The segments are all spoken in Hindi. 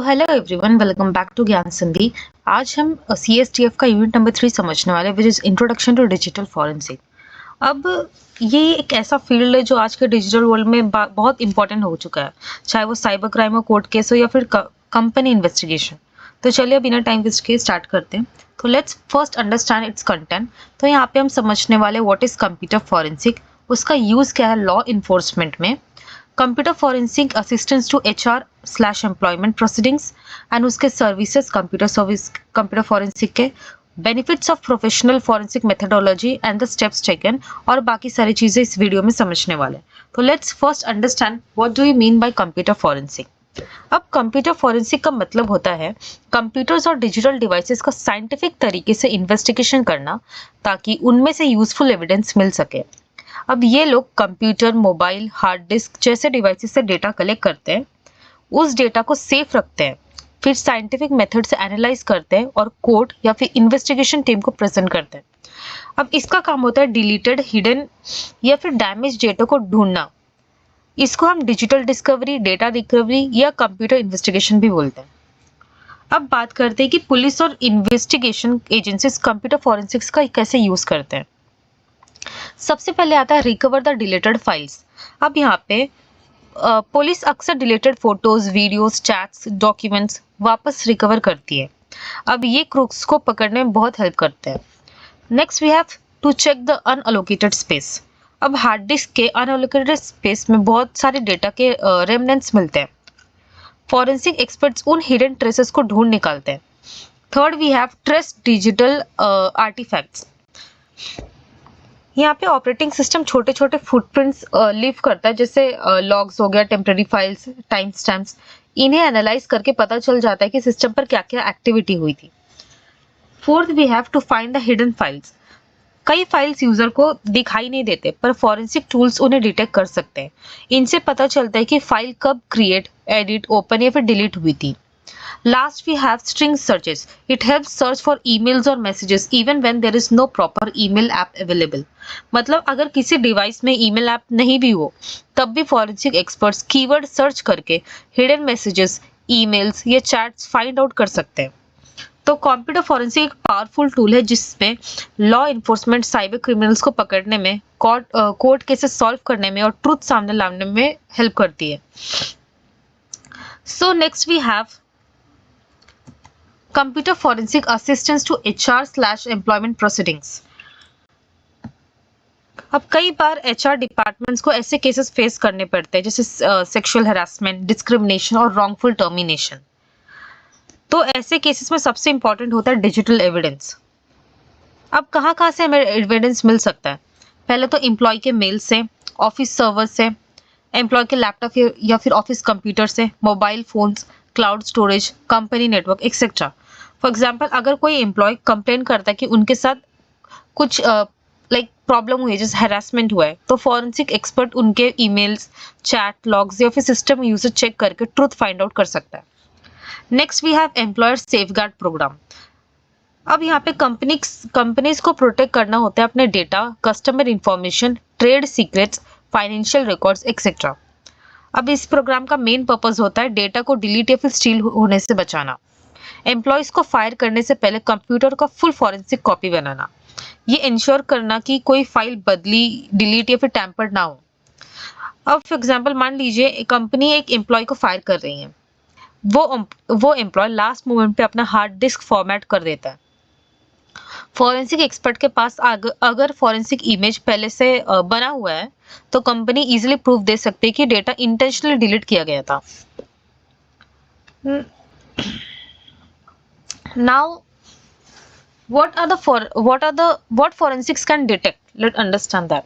तो hello everyone, welcome back to Gyan Sandhi. आज हम CSTF का यूनिट नंबर 3 समझने वाले, which is introduction to digital forensic. अब ये एक ऐसा फील्ड है जो आज के डिजिटल वर्ल्ड में बहुत इंपॉर्टेंट हो चुका है, चाहे वो साइबर क्राइम हो, कोर्ट केस हो या फिर कंपनी इन्वेस्टिगेशन। तो चलिए बिना टाइम वेस्ट के स्टार्ट करते हैं। तो let's first understand its content. तो यहाँ पे हम समझने वाले व्हाट इज कंप्यूटर फॉरेंसिक, उसका यूज क्या है लॉ इन्फोर्समेंट में, computer forensic assistance to HR employment proceedings and उसके सर्विसेज, कंप्यूटर फॉरेंसिक के benefits of professional forensic methodology and the steps taken, और बाकी सारी चीजें इस वीडियो में समझने वाले। तो let's first understand what do you mean by computer forensic. अब कंप्यूटर फॉरेंसिक का मतलब होता है कंप्यूटर्स और डिजिटल डिवाइसेस का साइंटिफिक तरीके से इन्वेस्टिगेशन करना, ताकि उनमें से यूजफुल एविडेंस मिल सके। अब ये लोग कंप्यूटर, मोबाइल, हार्ड डिस्क जैसे डिवाइसेस से डेटा कलेक्ट करते हैं, उस डेटा को सेफ रखते हैं, फिर साइंटिफिक मेथड से एनालाइज करते हैं और कोर्ट या फिर इन्वेस्टिगेशन टीम को प्रेजेंट करते हैं। अब इसका काम होता है डिलीटेड, हिडन या फिर डैमेज डेटा को ढूंढना। इसको हम डिजिटल डिस्कवरी, डेटा रिकवरी या कंप्यूटर इन्वेस्टिगेशन भी बोलते हैं। अब बात करते हैं कि पुलिस और इन्वेस्टिगेशन एजेंसीज कंप्यूटर फॉरेंसिक्स का कैसे यूज करते हैं। सबसे पहले आता है रिकवर द डिलीटेड फाइल्स। अब यहाँ पे पुलिस अक्सर deleted photos, videos, chats, documents वापस रिकवर करती है। अब ये क्रूक्स को पकड़ने में बहुत हेल्प करते हैं। Next we have to check the unallocated space. अब हार्ड डिस्क के अनअलोकेटेड स्पेस में बहुत सारे डेटा के रेमनेंट्स मिलते हैं। फॉरेंसिक एक्सपर्ट्स उन हिडन ट्रेसेस को ढूंढ निकालते हैं। Third we have trace digital artifacts. यहाँ पे ऑपरेटिंग सिस्टम छोटे छोटे फुटप्रिंट्स लीव करता है, जैसे लॉग्स हो गया, टेम्पररी फाइल्स, टाइम स्टैम्प्स। इन्हें एनालाइज करके पता चल जाता है कि सिस्टम पर क्या क्या एक्टिविटी हुई थी। Fourth we have to find the hidden files. कई फाइल्स यूजर को दिखाई नहीं देते, पर फॉरेंसिक टूल्स उन्हें डिटेक्ट कर सकते हैं। इनसे पता चलता है कि फाइल कब क्रिएट, एडिट, ओपन या फिर डिलीट हुई थी। Last we have string searches. It helps search for emails or messages even when there is no proper email app available. मतलब अगर किसी डिवाइस में ईमेल ऐप नहीं भी हो, तब भी फॉरेंसिक एक्सपर्ट्स कीवर्ड सर्च करके हिडन मैसेजेस, ईमेल्स या चैट्स फाइंड आउट कर सकते हैं। तो कंप्यूटर फॉरेंसिक एक पावरफुल टूल है जिसमें लॉ इन्फोर्समेंट साइबर क्रिमिनल्स को पकड़ने में, कोर्ट केसेस सॉल्व करने में और ट्रूथ सामने लाने में हेल्प करती है। So next we have computer forensic assistance to HR employment proceedings. अब कई बार HR डिपार्टमेंट्स को ऐसे केसेस फेस करने पड़ते हैं जैसे सेक्सुअल हैरासमेंट, डिस्क्रिमिनेशन और रॉन्गफुल टर्मिनेशन। तो ऐसे केसेस में सबसे इंपॉर्टेंट होता है डिजिटल एविडेंस। अब कहाँ कहाँ से हमें एविडेंस मिल सकता है? पहले तो एम्प्लॉय के मेल से, ऑफिस सर्वर से, एम्प्लॉय के लैपटॉप या फिर ऑफिस कंप्यूटर से, mobile phones, cloud storage, company network etcetera. For example अगर कोई एम्प्लॉय कंप्लेन करता है कि उनके साथ कुछ प्रॉब्लम हुई है, जैसे हैरासमेंट हुआ है, तो फॉरेंसिक एक्सपर्ट उनके ईमेल्स, चैट लॉग्स या फिर सिस्टम यूजर चेक करके ट्रूथ फाइंड आउट कर सकता है। Next we have employer safeguard program. अब यहाँ पे कंपनीज को प्रोटेक्ट करना होता है अपने data, customer information, trade secrets, financial records etcetera. अब इस प्रोग्राम का मेन पर्पस होता है डेटा को डिलीट या फिर स्टील होने से बचाना। एम्प्लॉयज को फायर करने से पहले कंप्यूटर का फुल फॉरेंसिक कॉपी बनाना। ये इंश्योर करना कि कोई फाइल बदली, डिलीट या फिर टैम्पर्ड ना हो। अब फॉर एग्जांपल मान लीजिए कंपनी एक एम्प्लॉय को फायर कर रही है, वो एम्प्लॉय लास्ट मोमेंट पे अपना हार्ड डिस्क फॉर्मेट कर देता है। फॉरेंसिक एक्सपर्ट के पास अगर फॉरेंसिक इमेज पहले से बना हुआ है, तो कंपनी इजीली प्रूफ दे सकती है कि डेटा इंटेंशनली डिलीट किया गया था। Now, what forensics can detect? Let's understand that.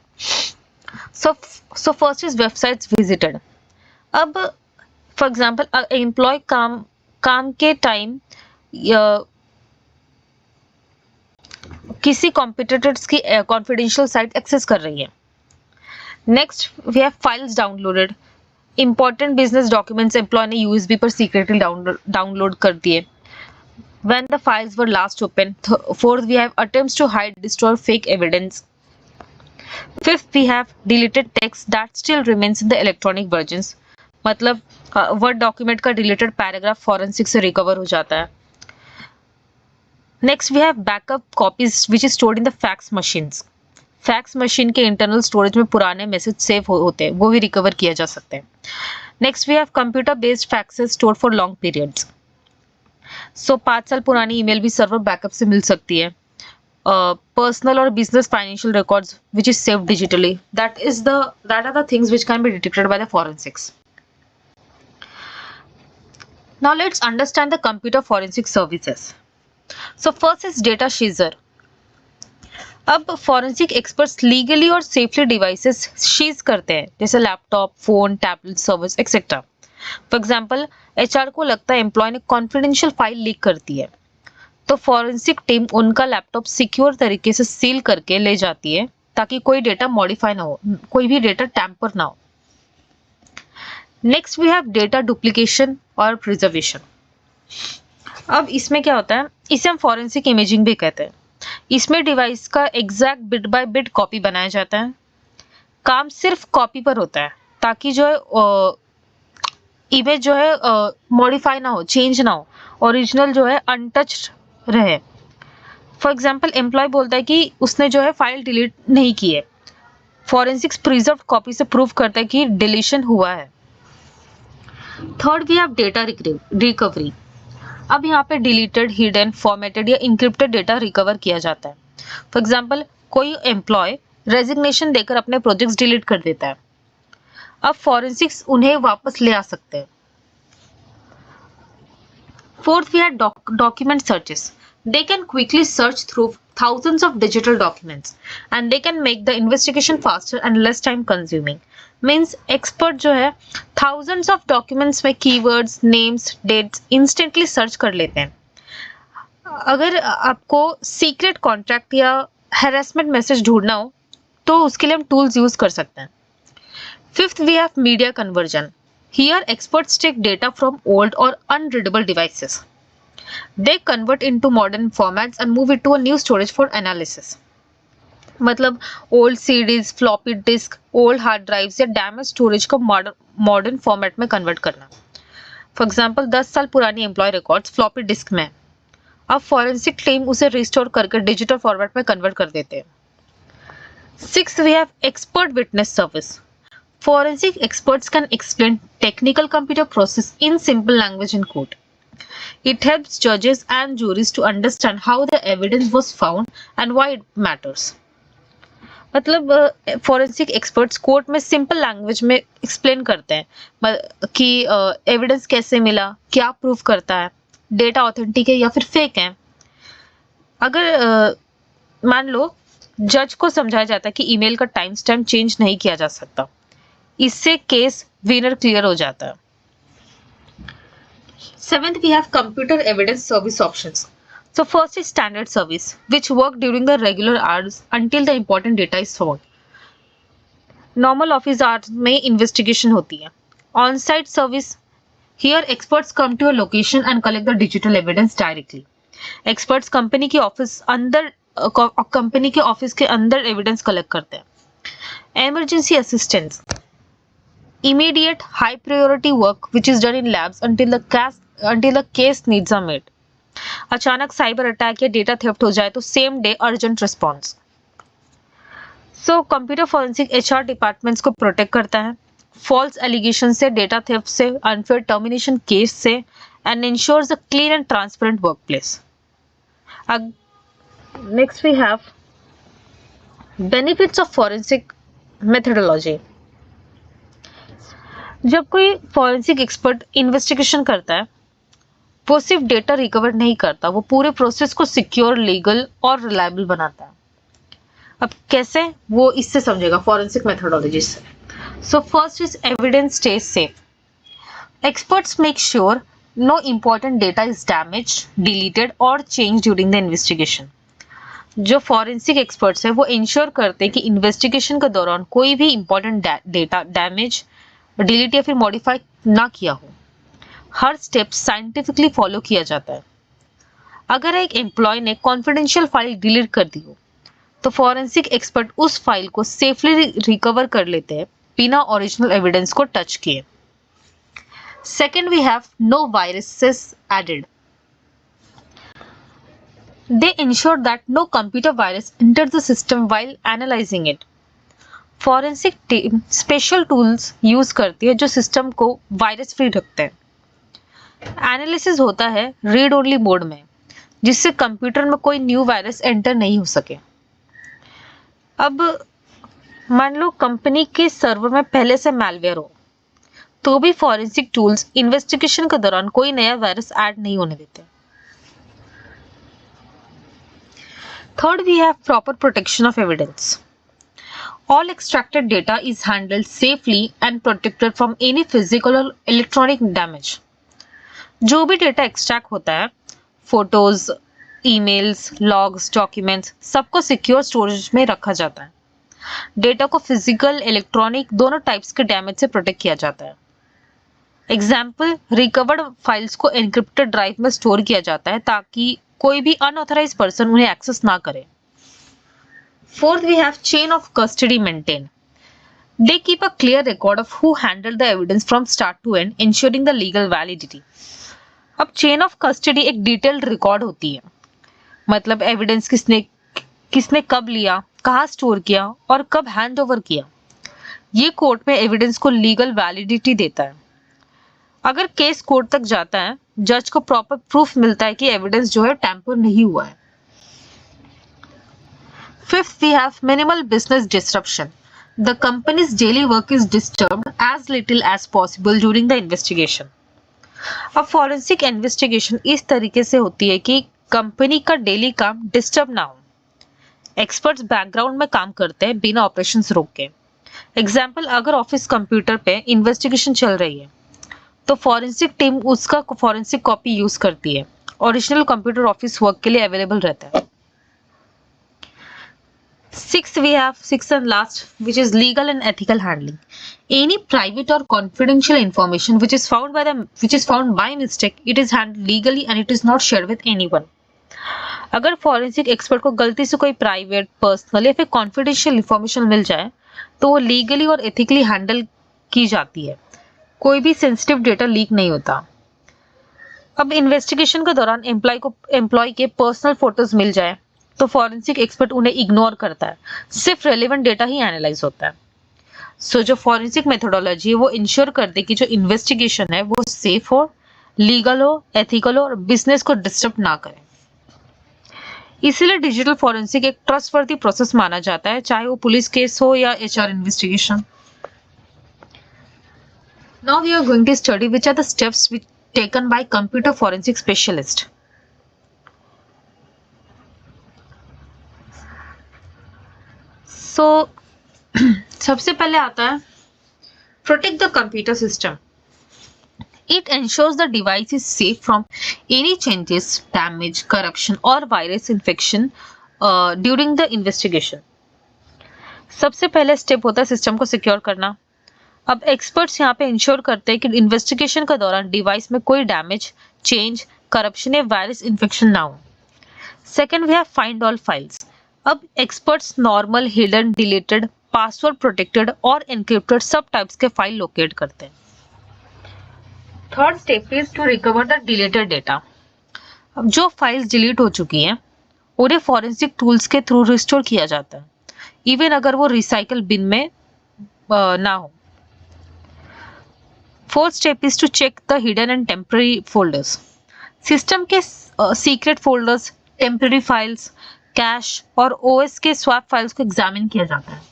So first is websites visited. अब for example, employee काम के टाइम किसी कॉम्पिटिटर्स की कॉन्फिडेंशियल साइट एक्सेस कर रही है। Next we have files downloaded. Important business documents employ ने यूएसबी पर सीक्रेटली डाउनलोड कर दिए। When the files were last opened. Fourth, we have attempts to hide, destroy fake evidence. Fifth, we have deleted text that still remains in the electronic versions. मतलब वर्ड डॉक्यूमेंट का डिलीटेड पैराग्राफ फॉरेंसिक से रिकवर हो जाता है। Next we have backup copies which is stored in the fax machines. Fax machine के इंटरनल स्टोरेज में पुराने मैसेज सेव होते हैं, वो भी रिकवर किया जा सकते हैं। Next we have computer based faxes stored for long periods. So 5 साल पुरानी ईमेल भी सर्वर बैकअप से मिल सकती है। पर्सनल और business financial records which is saved digitally, that are the things which can be detected by the forensics. Now let's understand the computer forensic services. So first is data seizure. अब फॉरेंसिक एक्सपर्ट्स लीगली और सेफली डिवाइसेस सीज करते हैं, जैसे laptop, phone, tablet, service etcetera. For example, HR को लगता है एम्प्लॉय ने कॉन्फिडेंशियल फाइल लीक कर दी है, तो फॉरेंसिक टीम उनका लैपटॉप सिक्योर तरीके से सील करके ले जाती है ताकि कोई डेटा मॉडिफाई ना हो, कोई भी डेटा टैम्पर ना हो। Next we have data duplication और प्रिजर्वेशन। अब इसमें क्या होता है, इसे हम फॉरेंसिक इमेजिंग भी कहते हैं। इसमें डिवाइस का exact bit by bit copy बनाया जाता है। काम सिर्फ कॉपी पर होता है ताकि जो है इमेज जो है मॉडिफाई ना हो, चेंज ना हो, ओरिजिनल जो है अनटच्ड रहे। फॉर एग्जांपल, एम्प्लॉय बोलता है कि उसने जो है फाइल डिलीट नहीं की है, फॉरेंसिक्स प्रिजर्व्ड कॉपी से प्रूव करता है कि डिलीशन हुआ है। Third we have data recovery. अब यहाँ पे डिलीटेड, हिडन, फॉर्मेटेड या इंक्रिप्टेड डेटा रिकवर किया जाता है। फॉर एग्जांपल, कोई एम्प्लॉय रेजिग्नेशन देकर अपने प्रोजेक्ट्स डिलीट कर देता है, अब फॉरेंसिक्स उन्हें वापस ले आ सकते हैं। Fourth we have document searches. They can quickly search through thousands of digital documents and they can make the investigation faster and less time consuming. Means expert जो है thousands of documents में keywords, names, dates instantly search कर लेते हैं। अगर आपको secret contract या harassment message ढूंढना हो तो उसके लिए हम tools use कर सकते हैं। Fifth we have media conversion. Here experts take data from old or unreadable devices. They convert into modern formats and move it to a new storage for analysis. मतलब old CDs, floppy disk, old hard drives या डैमेज स्टोरेज को मॉडर्न फॉर्मेट में कन्वर्ट करना। फॉर एग्जांपल, 10 साल पुरानी एम्प्लॉय रिकॉर्ड्स फ्लॉपी डिस्क में, अब फॉरेंसिक टीम उसे रिस्टोर करके डिजिटल फॉर्मेट में कन्वर्ट कर देते हैं। Sixth we have expert witness service. Forensic experts can explain technical computer process in simple language and code. It helps judges and juries to understand how the evidence was found and why it matters. मतलब फॉरेंसिक एक्सपर्ट्स कोर्ट में सिंपल लैंग्वेज में एक्सप्लेन करते हैं कि एविडेंस कैसे मिला, क्या प्रूफ करता है, डेटा ऑथेंटिक है या फिर फेक है। अगर मान लो जज को समझाया जाता है कि ईमेल का टाइम स्टैम्प चेंज नहीं किया जा सकता, इससे केस विनर क्लियर हो जाता है। Seventh, we have computer evidence service options. So first is standard service, which work during the regular hours until the important data is found. Normal office hours में investigation होती है. On-site service, here experts come to a location and collect the digital evidence directly. Experts company के ऑफिस के अंदर एविडेंस कलेक्ट करते हैं। Emergency assistance, immediate high priority work which is done in labs until the case needs are made. अचानक साइबर अटैक या डेटा थेफ्ट हो जाए तो same day urgent response. So computer forensic HR departments को प्रोटेक्ट करता है फॉल्स एलिगेशन से, डेटा थेफ्ट से, अनफेयर टर्मिनेशन केस से, and ensures a clean and transparent workplace. Next we have benefits of forensic methodology. जब कोई फॉरेंसिक एक्सपर्ट इन्वेस्टिगेशन करता है, वो सिर्फ डेटा रिकवर नहीं करता, वो पूरे प्रोसेस को सिक्योर, लीगल और रिलायबल बनाता है। अब कैसे, वो इससे समझेगा फॉरेंसिक मेथोडोलॉजी से। सो first is evidence stage safe. Experts make sure know important data is damage, deleted और चेंज ड्यूरिंग द इन्वेस्टिगेशन। जो फॉरेंसिक एक्सपर्ट्स है वो इंश्योर करते हैं कि इन्वेस्टिगेशन के दौरान कोई भी इंपॉर्टेंट डेटा डैमेज, डिलीट या फिर मॉडिफाई ना किया हो। हर स्टेप साइंटिफिकली फॉलो किया जाता है। अगर एक एम्प्लॉय ने कॉन्फिडेंशियल फाइल डिलीट कर दी हो तो फॉरेंसिक एक्सपर्ट उस फाइल को सेफली रिकवर कर लेते हैं बिना ओरिजिनल एविडेंस को टच किए। Second, we have no viruses added. They ensure that no computer virus enters the system while analyzing it. Forensic team special tools use करती है जो सिस्टम को वायरस फ्री रखते हैं। एनालिसिस होता है रीड ओनली मोड में, जिससे कंप्यूटर में कोई न्यू वायरस एंटर नहीं हो सके। अब मान लो कंपनी के सर्वर में पहले से मैलवेयर हो, तो भी फॉरेंसिक टूल्स इन्वेस्टिगेशन के दौरान कोई नया वायरस ऐड नहीं होने देते। Third, we have proper protection of evidence. All extracted data is handled safely and protected from any physical or electronic damage. जो भी डेटा एक्सट्रैक्ट होता है, फोटोज, ईमेल्स, लॉग्स, डॉक्यूमेंट्स, सबको सिक्योर स्टोरेज में रखा जाता है। डेटा को फिजिकल, इलेक्ट्रॉनिक दोनों टाइप्स के डैमेज से प्रोटेक्ट किया जाता है। एग्जाम्पल, रिकवर्ड फाइल्स को एनक्रिप्टेड ड्राइव में स्टोर किया जाता है ताकि कोई भी अनऑथराइज्ड पर्सन उन्हें एक्सेस ना करे। Fourth, we have chain of custody maintained. They keep a clear record of who handled the evidence from start to end, ensuring the legal validity. अब chain of custody एक detailed record होती है, मतलब एविडेंस किसने किसने कब लिया, कहाँ स्टोर किया और कब हैंड ओवर किया। ये कोर्ट में एविडेंस को लीगल वैलिडिटी देता है। अगर केस कोर्ट तक जाता है, जज को प्रॉपर प्रूफ मिलता है कि एविडेंस जो है टैम्पर नहीं हुआ है। Fifth, we have minimal business disruption. The company's daily work is disturbed as little as possible during the investigation. अब फॉरेंसिक इन्वेस्टिगेशन इस तरीके से होती है कि कंपनी का डेली काम डिस्टर्ब ना हो। एक्सपर्ट्स बैकग्राउंड में काम करते हैं बिना ऑपरेशंस रोक के। एग्जाम्पल, अगर ऑफिस कंप्यूटर पे इन्वेस्टिगेशन चल रही है, तो फॉरेंसिक टीम उसका फॉरेंसिक कॉपी यूज करती है। ओरिजिनल कंप्यूटर ऑफिस वर्क के लिए अवेलेबल रहता है। Sixth and last, which is legal and ethical handling. Any private or confidential information which is found by mistake, it is handled legally and it is not shared with anyone. अगर फॉरेंसिक एक्सपर्ट को गलती से कोई प्राइवेट, पर्सनल या फिर कॉन्फिडेंशियल इंफॉर्मेशन मिल जाए, तो वो लीगली और एथिकली हैंडल की जाती है। कोई भी सेंसिटिव डेटा लीक नहीं होता। अब इन्वेस्टिगेशन के दौरान एम्प्लॉय के पर्सनल फोटोज मिल जाए, तो फॉरेंसिक एक्सपर्ट उन्हें इग्नोर करता है, सिर्फ रेलेवेंट डेटा ही एनालाइज होता है। सो जो फॉरेंसिक मेथोडोलॉजी है वो इंश्योर कर दे कि जो इन्वेस्टिगेशन है वो सेफ हो, लीगल हो, एथिकल हो और बिजनेस को डिस्टर्ब ना करे। इसीलिए डिजिटल फॉरेंसिक एक ट्रस्टवर्दी प्रोसेस माना जाता है, चाहे वो पुलिस केस हो या HR investigation. Now we are going to study which are the steps taken by computer forensic specialist. सबसे पहले आता है protect the computer system. It ensures the device is safe from any changes, damage, corruption और virus infection during the investigation. सबसे पहले स्टेप होता है सिस्टम को सिक्योर करना। अब एक्सपर्ट्स यहाँ पे इंश्योर करते हैं कि इन्वेस्टिगेशन के दौरान डिवाइस में कोई डैमेज, चेंज, करप्शन या वायरस इन्फेक्शन ना हो। Second, we have find all files. अब experts normal, hidden, deleted, password protected और एनक्रिप्टेड सब टाइप्स के फाइल लोकेट करते हैं। Third step is to recover the deleted data. अब जो फाइल्स डिलीट हो चुकी हैं उन्हें फॉरेंसिक टूल्स के थ्रू रिस्टोर किया जाता है, इवन अगर वो रिसाइकल बिन में ना हो। Fourth step is to check the hidden and temporary folders. System के secret folders, temporary files, cache और ओएस के स्वैप फाइल्स को एग्जामिन किया जाता है।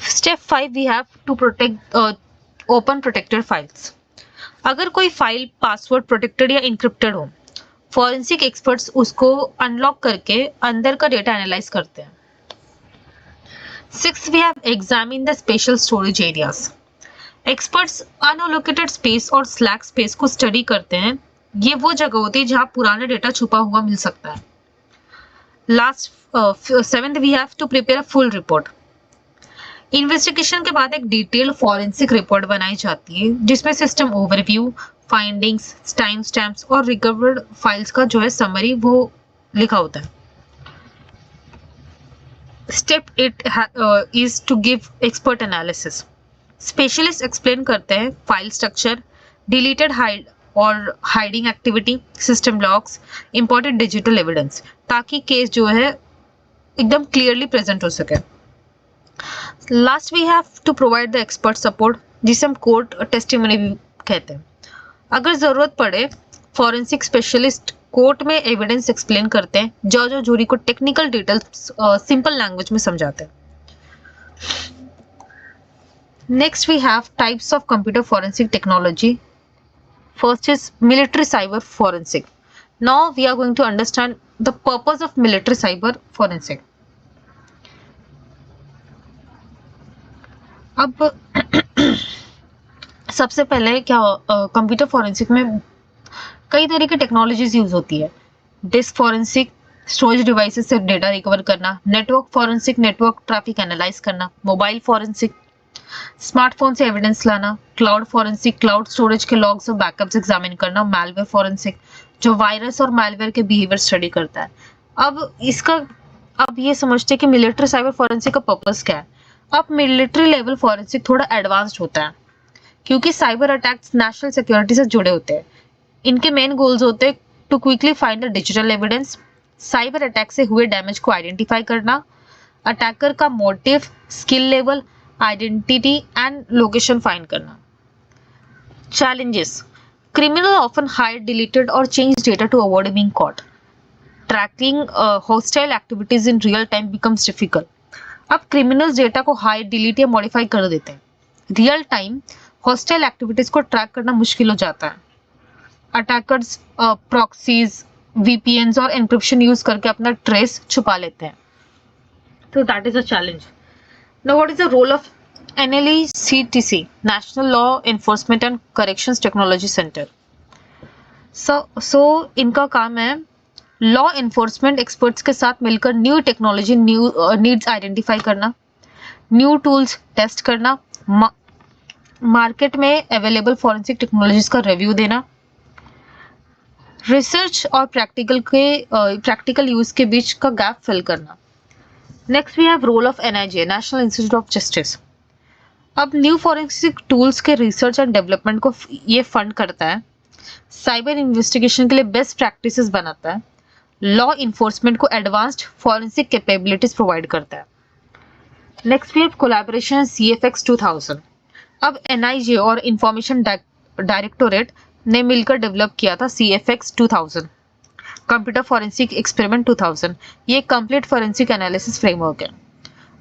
Step 5, we have to protect open protected files. अगर कोई फाइल पासवर्ड प्रोटेक्टेड या इंक्रिप्टेड हो, फॉरेंसिक एक्सपर्ट्स उसको अनलॉक करके अंदर का डेटा एनालाइज करते हैं। 6, we have examine the special storage areas. Experts unallocated space और स्लैक स्पेस को स्टडी करते हैं। ये वो जगह होती है जहां पुराना डेटा छुपा हुआ मिल सकता है। Last 7th, we have to prepare a full report. Investigation के बाद एक डिटेल्ड फॉरेंसिक रिपोर्ट बनाई जाती है जिसमें system overview, findings, time stamps और रिकवर्ड फाइल्स का जो है समरी वो लिखा होता है। Step 8 is to give expert analysis. Specialist explain करते हैं फाइल स्ट्रक्चर, डिलीटेड हाइड और hiding activity, system locks, important digital evidence, ताकि केस जो है एकदम क्लियरली प्रेजेंट हो सके। Last we have to provide the expert support, जिसे हम कोर्ट टेस्टिमनी भी कहते हैं। अगर जरूरत पड़े फॉरेंसिक स्पेशलिस्ट कोर्ट में एविडेंस एक्सप्लेन करते हैं, जज और जूरी को टेक्निकल डिटेल्स सिंपल लैंग्वेज में समझाते हैं। Next we have types of computer forensic technology. First is military cyber forensic. Now we are going to understand the purpose of military cyber forensic. अब सबसे पहले क्या कंप्यूटर फॉरेंसिक में कई तरह की टेक्नोलॉजीज यूज होती है। डिस्क फॉरेंसिक, स्टोरेज डिवाइसेस से डेटा रिकवर करना। Network forensic, network traffic analyse करना। मोबाइल फॉरेंसिक, स्मार्टफोन से एविडेंस लाना। क्लाउड फॉरेंसिक, क्लाउड स्टोरेज के लॉग्स और बैकअप्स एग्जामिन करना। मैलवेयर फॉरेंसिक, जो वायरस और मैलवेयर के बिहेवियर स्टडी करता है। अब ये समझते हैं कि मिलिट्री साइबर फॉरेंसिक का पर्पस क्या है। अब मिलिट्री लेवल फॉरेंसिक थोड़ा एडवांस्ड होता है, क्योंकि साइबर अटैक्स नेशनल सिक्योरिटी से जुड़े होते हैं। इनके मेन गोल्स होते हैं to quickly find the digital evidence, cyber attack से हुए डैमेज को आइडेंटिफाई करना, अटैकर का motive, skill level, identity and location find करना। Challenges: criminal often hide, deleted और change data to avoid being caught. Tracking hostile activities in real time becomes difficult. अब क्रिमिनल्स डेटा को हाइड, डिलीट या मॉडिफाई कर देते हैं। रियल टाइम हॉस्टाइल एक्टिविटीज को ट्रैक करना मुश्किल हो जाता है। अटैकर्स प्रॉक्सीज, वीपीएन्स और एन्क्रिप्शन यूज करके अपना ट्रेस छुपा लेते हैं। तो that is a challenge. Now what is the role of NLECTC, national law enforcement and corrections technology centre. So इनका काम है लॉ एनफोर्समेंट एक्सपर्ट्स के साथ मिलकर new technology, new needs identify करना, न्यू टूल्स टेस्ट करना, मार्केट में अवेलेबल फॉरेंसिक टेक्नोलॉजीज का रिव्यू देना, रिसर्च और प्रैक्टिकल यूज के बीच का गैप फिल करना। Next we have role of NIJ, national institute of justice. अब न्यू फॉरेंसिक टूल्स के रिसर्च एंड डेवलपमेंट को ये फंड करता है, साइबर इन्वेस्टिगेशन के लिए बेस्ट प्रैक्टिसेस बनाता है, लॉ इन्फोर्समेंट को एडवांस्ड फॉरेंसिक कैपेबिलिटीज प्रोवाइड करता है। Next we have collaboration CFX 2000। अब NIJ और इंफॉर्मेशन डायरेक्टोरेट ने मिलकर डेवलप किया था CFX 2000, कंप्यूटर फॉरेंसिक एक्सपेरिमेंट 2000। ये कंप्लीट फॉरेंसिक एनालिसिस फ्रेमवर्क है।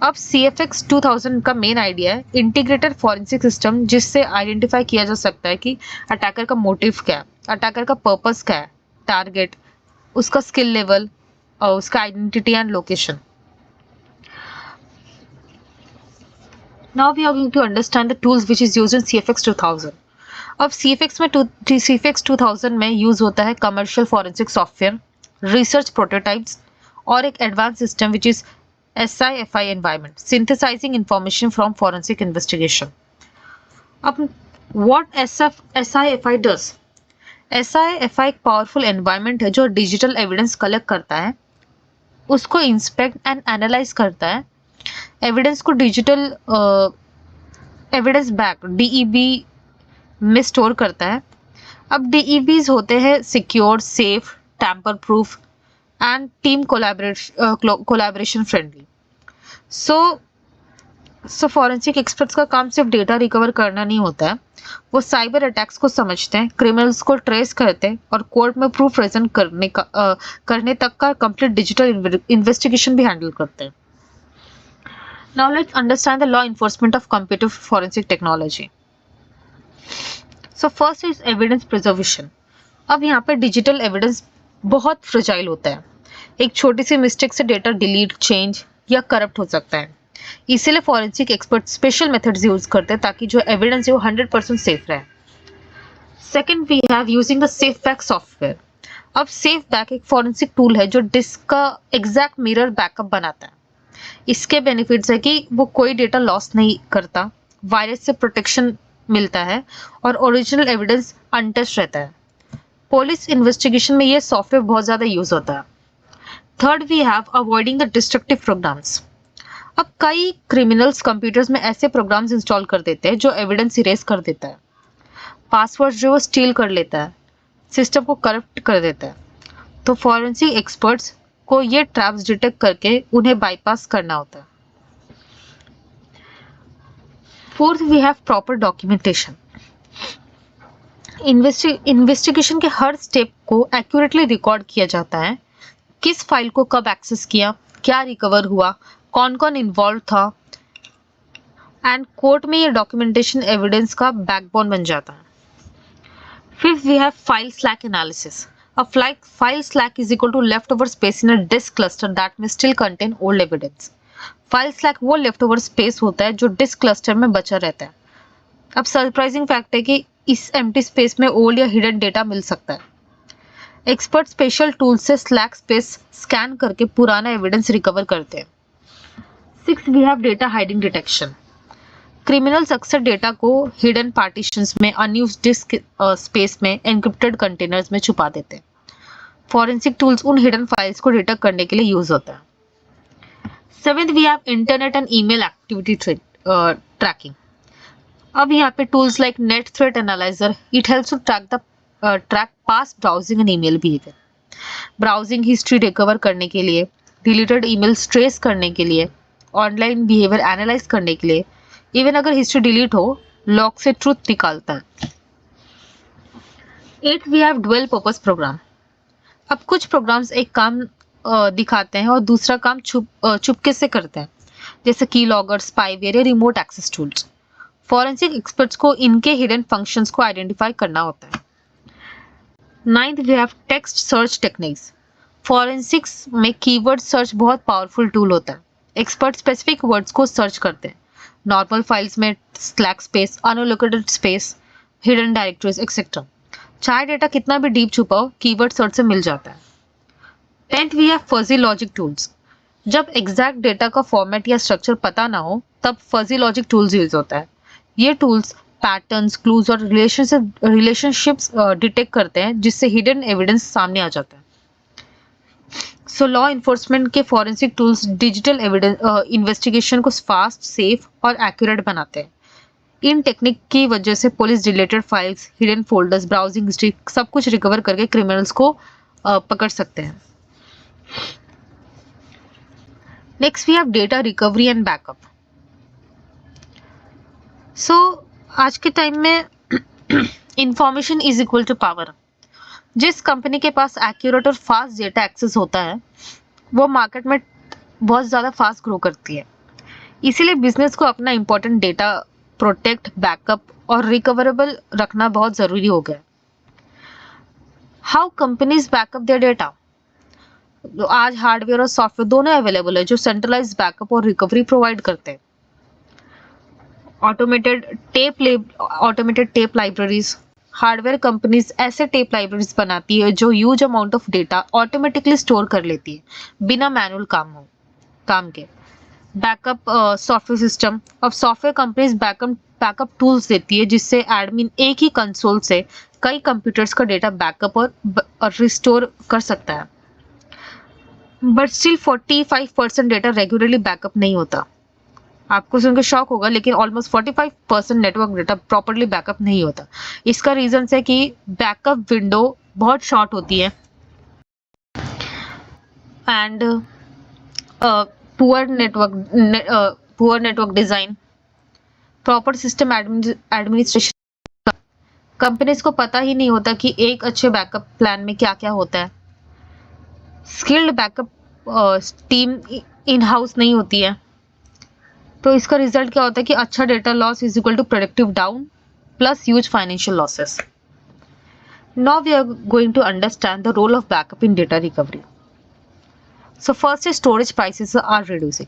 अब CFX 2000 का मेन आइडिया है इंटीग्रेटेड फॉरेंसिक सिस्टम, जिससे आइडेंटिफाई किया जा सकता है कि अटैकर का मोटिव क्या है, अटैकर का पर्पस क्या है, टारगेट, उसका स्किल लेवल और उसका identity and location. Now we are going to understand the tools which is used in CFX 2000. अब CFX 2000 में यूज होता है commercial forensic software, research prototypes और एक advance system which is SIFI environment, synthesising information from forensic investigation. अब व्हाट SIFI डज? SIFI एक पावरफुल एनवायरनमेंट है जो डिजिटल एविडेंस कलेक्ट करता है, उसको इंस्पेक्ट एंड एनालाइज करता है, एविडेंस को डिजिटल एविडेंस बैंक DEB में स्टोर करता है। अब DEBs होते हैं secure, safe, tamper proof and team collaboration friendly. So forensic experts का काम सिर्फ डेटा रिकवर करना नहीं होता है, वो साइबर अटैक्स को समझते हैं, क्रिमिनल्स को ट्रेस करते हैं और कोर्ट में प्रूफ प्रेजेंट करने तक का कंप्लीट डिजिटल इन्वेस्टिगेशन भी हैंडल करते हैं। Now let's understand the law enforcement of computer forensic technology. So first is evidence preservation. अब यहाँ पे डिजिटल एविडेंस बहुत फ्रेजाइल होता है, एक छोटी सी मिस्टेक से डेटा डिलीट, चेंज या करप्ट हो सकता है। इसीलिए forensic expert special methods use करते हैं ताकि जो एविडेंस है वो 100% सेफ रहे। Second we have using the safe back software. अब सेफ बैक एक फॉरेंसिक टूल है जो डिस्क का एग्जैक्ट मिरर बैकअप बनाता है। इसके बेनिफिट्स है कि वो कोई डेटा लॉस नहीं करता, वायरस से प्रोटेक्शन मिलता है और ओरिजिनल एविडेंस अनटच्ड रहता है। पुलिस इन्वेस्टिगेशन में ये सॉफ्टवेयर बहुत ज़्यादा यूज होता है। Third we have avoiding the destructive programs. अब कई क्रिमिनल्स कंप्यूटर्स में ऐसे प्रोग्राम्स इंस्टॉल कर देते हैं जो एविडेंस इरेज कर देता है, पासवर्ड जो वो स्टील कर लेता है, सिस्टम को करप्ट कर देता है। तो फॉरेंसिक एक्सपर्ट्स को ये ट्रैप्स डिटेक्ट करके उन्हें बाईपास करना होता है। Fourth, we have proper documentation. Investigation के हर स्टेप को एक्यूरेटली रिकॉर्ड किया जाता है। किस फाइल को कब एक्सेस किया, क्या रिकवर हुआ, कौन कौन इन्वॉल्व था, एंड कोर्ट में ये डॉक्यूमेंटेशन एविडेंस का बैकबोन बन जाता है। Fifth, we have file slack analysis. A file slack is equal to leftover space in a disk cluster that may still contain old evidence. File slack वो leftover space होता है जो disk cluster में बचा रहता है। अब सरप्राइजिंग फैक्ट है कि इस empty space में old या hidden data मिल सकता है। एक्सपर्ट स्पेशल टूल्स से स्लैक स्पेस स्कैन करके पुराना एविडेंस रिकवर करते हैं। Six, we have data hiding detection. Criminals अक्सर डेटा को हिडन पार्टीशंस में, अनयूज्ड डिस्क स्पेस में, एन्क्रिप्टेड कंटेनर्स में छुपा देते हैं। फॉरेंसिक टूल्स उन हिडन फाइल्स को डिटेक्ट करने के लिए यूज होता है। Seventh, we have internet and email activity tracking. अब यहाँ पे tools like Net Threat Analyzer, it helps to track past browsing and email behaviour. Browsing history recover करने के लिए, डिलीटेड ईमेल्स ट्रेस करने के लिए, ऑनलाइन बिहेवियर एनालाइज करने के लिए, इवन अगर हिस्ट्री डिलीट हो, लॉग से ट्रूथ निकालता है। Eight, we have dual purpose program. अब कुछ प्रोग्राम्स एक काम दिखाते हैं और दूसरा काम चुपके से करते हैं, जैसे की लॉगर, स्पाईवेयर या remote access tools. Forensic experts को इनके हिडन फंक्शंस को आइडेंटिफाई करना होता है। Ninth, we have text search techniques. Forensics में कीवर्ड सर्च बहुत पावरफुल टूल होता है। एक्सपर्ट स्पेसिफिक वर्ड्स को सर्च करते हैं, नॉर्मल फाइल्स में slack space, unallocated space, hidden directories etcetera. चाहे डेटा कितना भी डीप छुपा हो, कीवर्ड सर्च से मिल जाता है। Tenth, we have fuzzy logic tools. जब एग्जैक्ट डेटा का फॉर्मेट या स्ट्रक्चर पता ना हो, तब फजी लॉजिक टूल्स यूज होता है। ये टूल्स पैटर्न्स, क्लूज और रिलेशनशिप्स डिटेक्ट करते हैं, जिससे हिडन एविडेंस सामने आ जाता है। सो लॉ इन्फोर्समेंट के forensic tools digital evidence investigation को फास्ट, सेफ और एक्यूरेट बनाते हैं। इन टेक्निक की वजह से police related files, hidden folders, browsing history सब कुछ रिकवर करके क्रिमिनल्स को पकड़ सकते हैं। Next, we have data recovery and backup. So आज के टाइम में information is equal to power. जिस कंपनी के पास एक्यूरेट और फास्ट डेटा एक्सेस होता है, वो मार्केट में बहुत ज़्यादा फास्ट ग्रो करती है। इसीलिए बिजनेस को अपना इंपॉर्टेंट डेटा प्रोटेक्ट, बैकअप और रिकवरेबल रखना बहुत ज़रूरी हो गया है। How companies backup there data? आज हार्डवेयर और सॉफ्टवेयर दोनों अवेलेबल है जो सेंट्रलाइज्ड बैकअप और रिकवरी प्रोवाइड करते हैं। Automated tape libraries. Hardware companies ऐसे टेप लाइब्रेरीज बनाती है जो huge amount of data automatically store कर लेती है बिना मैनुअल काम के। Backup software system. अब सॉफ्टवेयर कंपनीज बैकअप टूल्स देती है, जिससे एडमिन एक ही कंसोल से कई कंप्यूटर्स का डेटा बैकअप और रिस्टोर कर सकता है। But still 45% data regularly backup नहीं होता। आपको सुनकर शॉक होगा, लेकिन almost 45% network data properly backup नहीं होता। इसका रीजन है कि बैकअप विंडो बहुत शॉर्ट होती है and poor network design, proper system administration. Companies को पता ही नहीं होता कि एक अच्छे बैकअप प्लान में क्या क्या होता है। Skilled backup team in house नहीं होती है, तो इसका रिजल्ट क्या होता है कि अच्छा data loss is equal to productive down plus huge financial losses. Now we are going to understand the role of backup in data recovery. So first is storage prices are reducing.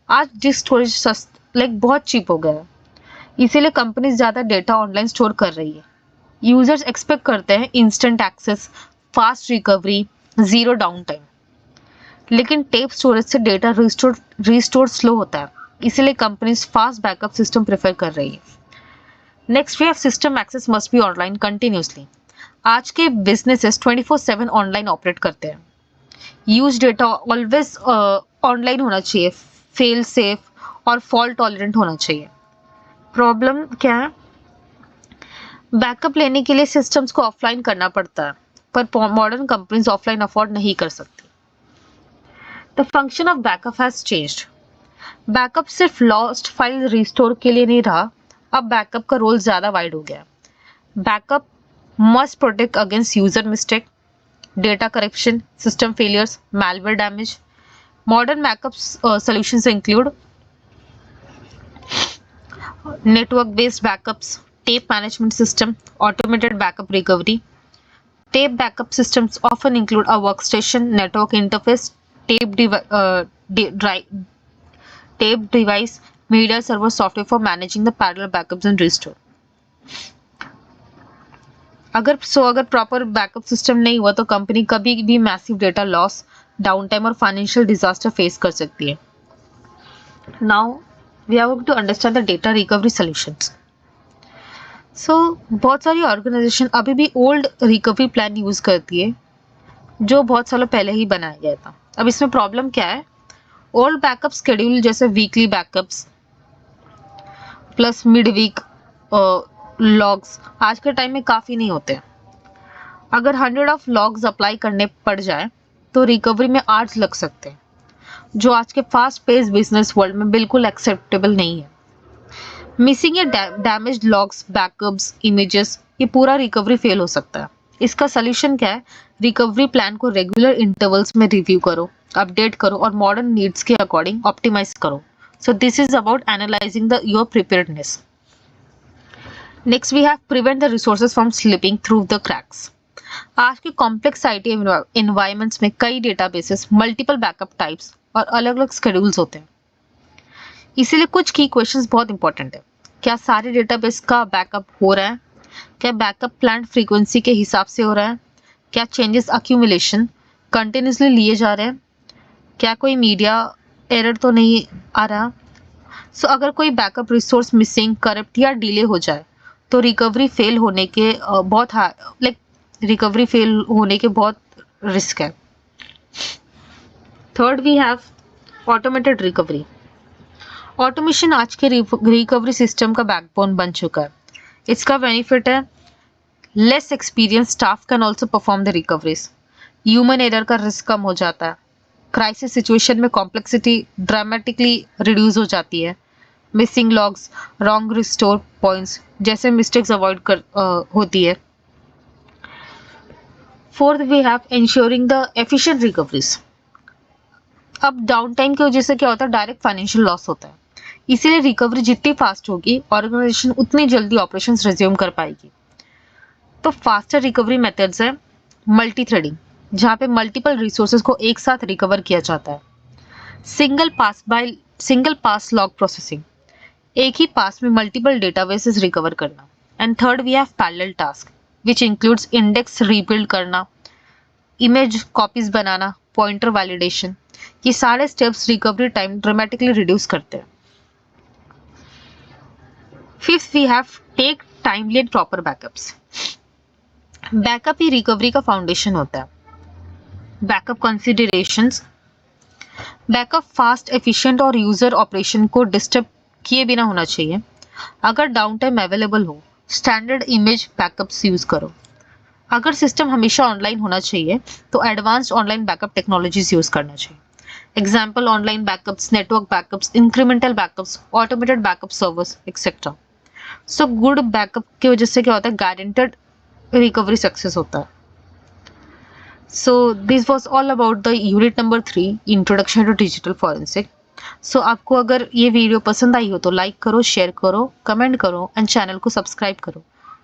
आज डिस्क स्टोरेज बहुत चीप हो गया है, इसीलिए कंपनीज ज़्यादा डेटा ऑनलाइन स्टोर कर रही है। यूजर्स एक्सपेक्ट करते हैं instant access, fast recovery, zero down time, लेकिन टेप स्टोरेज से डेटा रिस्टोर स्लो होता है, इसीलिए companies fast backup system prefer कर रही है। Next we have system access must be online continuously. आज के बिजनेसेस 24/7 ऑनलाइन ऑपरेट करते हैं। यूज डेटा ऑलवेज ऑनलाइन होना चाहिए। फेल सेफ और फॉल्ट टॉलरेंट होना चाहिए। प्रॉब्लम क्या है, बैकअप लेने के लिए सिस्टम्स को ऑफलाइन करना पड़ता है, पर मॉडर्न कंपनीज ऑफलाइन अफोर्ड नहीं कर सकती। The function of backup has changed. Backup सिर्फ लॉस्ट फाइल रिस्टोर के लिए नहीं रहा, अब बैकअप का रोल ज्यादा वाइड हो गया। Backup must protect against user mistake, data corruption, system failures, malware damage. Modern backup solutions include network-based backups, tape management system, automated backup recovery. Tape backup systems often include a workstation, network interface, tape device, media server software for managing the parallel backups and restore. अगर प्रॉपर बैकअप सिस्टम नहीं हुआ तो कंपनी कभी भी massive data loss, down time और फाइनेंशियल डिजास्टर फेस कर सकती है। Now we are going to understand the data recovery solutions. So बहुत सारी ऑर्गेनाइजेशन अभी भी ओल्ड रिकवरी प्लान यूज करती है जो बहुत सालों पहले ही बनाया गया था। अब इसमें प्रॉब्लम क्या है, ओल्ड बैकअप शेड्यूल जैसे weekly backups plus mid week logs आज के टाइम में काफी नहीं होते। अगर 100 ऑफ लॉग्स अप्लाई करने पड़ जाए तो रिकवरी में आवर्स लग सकते हैं, जो आज के फास्ट पेस बिजनेस वर्ल्ड में बिल्कुल एक्सेप्टेबल नहीं है। मिसिंग या डैमेज्ड लॉग्स, बैकअप्स, इमेजेस, ये पूरा रिकवरी फेल हो सकता है। इसका सोल्यूशन क्या है, रिकवरी प्लान को रेगुलर इंटरवल्स में रिव्यू करो, अपडेट करो और मॉडर्न नीड्स के अकॉर्डिंग ऑप्टिमाइज करो। So this is about analysing your preparedness. Next we have prevent the resources from slipping through the cracks. आज के कॉम्प्लेक्स आईटी एनवायरमेंट्स में कई डेटाबेसेस, मल्टीपल बैकअप टाइप्स और अलग अलग शेड्यूल्स होते हैं। इसीलिए कुछ की क्वेश्चंस बहुत इंपॉर्टेंट है। क्या सारे डेटाबेस का बैकअप हो रहा है? क्या बैकअप प्लान फ्रीक्वेंसी के हिसाब से हो रहा है? क्या चेंजेस अक्यूमुलेशन कंटिन्यूसली लिए जा रहे हैं? क्या कोई मीडिया एरर तो नहीं आ रहा? सो अगर कोई बैकअप रिसोर्स मिसिंग, करप्ट या डिले हो जाए तो रिकवरी फेल होने के बहुत रिस्क है। Third we have automated recovery. Automation आज के रिकवरी सिस्टम का बैकबोन बन चुका है। इसका बेनिफिट है less experience staff can also perform the recoveries. Human error का रिस्क कम हो जाता है। क्राइसिस सिचुएशन में कॉम्प्लेक्सिटी ड्रामेटिकली रिड्यूस हो जाती है। Missing logs, wrong restore points जैसे मिस्टेक्स अवॉइड होती है। Fourth we have ensuring the efficient recoveries. अब डाउन टाइम की वजह से क्या होता है, डायरेक्ट फाइनेंशियल लॉस होता है। इसीलिए रिकवरी जितनी फास्ट होगी, ऑर्गेनाइजेशन उतनी जल्दी ऑपरेशंस रिज्यूम कर पाएगी। तो फास्टर रिकवरी मेथड्स है मल्टी थ्रेडिंग, जहाँ पे मल्टीपल रिसोर्सेज को एक साथ रिकवर किया जाता है। सिंगल पास लॉग प्रोसेसिंग, एक ही पास में मल्टीपल डेटाबेसेस रिकवर करना। And third we have parallel task which includes index rebuild करना, इमेज कॉपीज बनाना, पॉइंटर वैलिडेशन। ये सारे steps recovery time dramatically reduce करते हैं। Fifth we have take timely and proper backups. Backup ही रिकवरी का फाउंडेशन होता है। Backup considerations, backup fast, efficient और यूजर ऑपरेशन को डिस्टर्ब किए बिना होना चाहिए। अगर डाउन टाइम अवेलेबल हो, स्टैंडर्ड इमेज बैकअप्स यूज करो। अगर सिस्टम हमेशा ऑनलाइन होना चाहिए तो advanced online backup technologies use करना चाहिए। Example online backups, network backups, incremental backups, automated backup servers etcetera. So good backup की वजह से क्या होता है, गारंटेड रिकवरी सक्सेस होता है। So this was all about the unit number 3 introduction to digital forensic. So आपको अगर ये वीडियो पसंद आई हो तो लाइक करो, शेयर करो, कमेंट करो एंड चैनल को सब्सक्राइब करो।